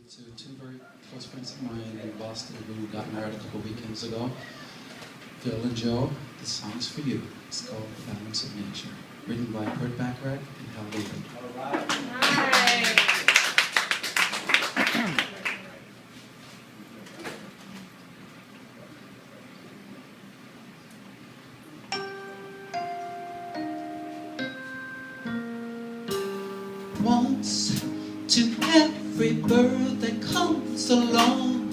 to two very close friends of mine in Boston who got married a couple weekends ago. Phil and Joe, this song's for you. It's called The Balance of Nature, written by Bacharach and Leonard. All right. Once to every bird that comes along,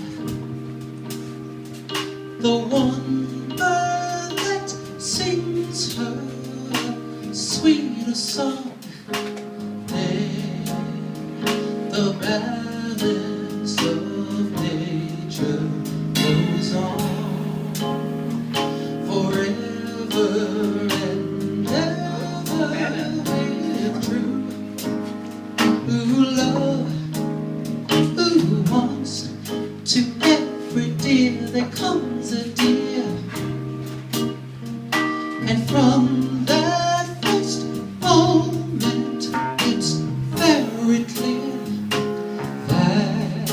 the one bird that sings her sweetest song, there the balance of nature goes on forever and ever with truth. Ooh, love, ooh, once to every deer there comes a deer, and from that first moment it's very clear that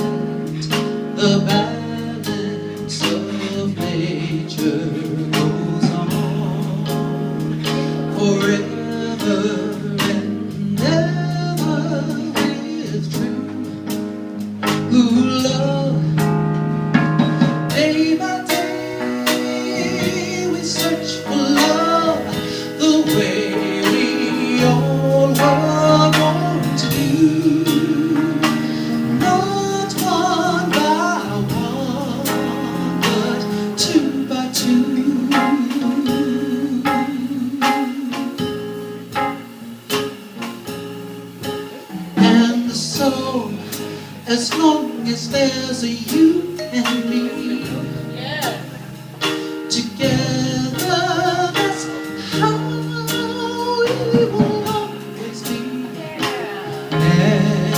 the balance of nature goes on forever. Ooh, love, day by day we search for love the way we all were born to do, not one by one, but two by two. And so, as long as there's a you and me, Yeah. together that's how we will always be. And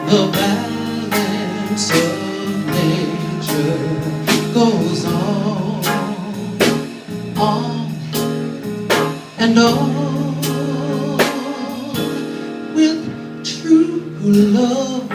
the balance of nature goes on and on with true love.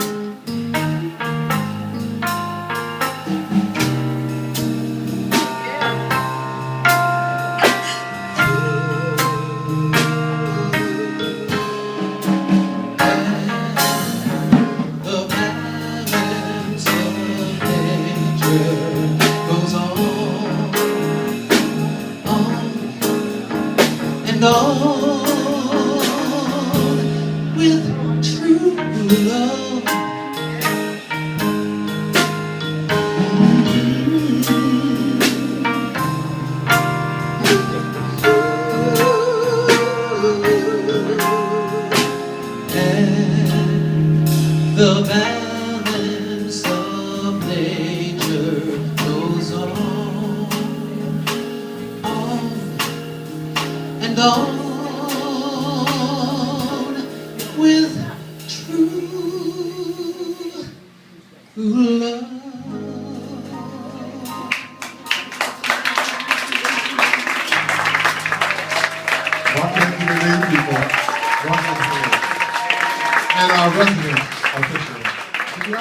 And on with true love. And the balance of nature goes on and on with true love. Welcome to the new people. Welcome to and our resident official, the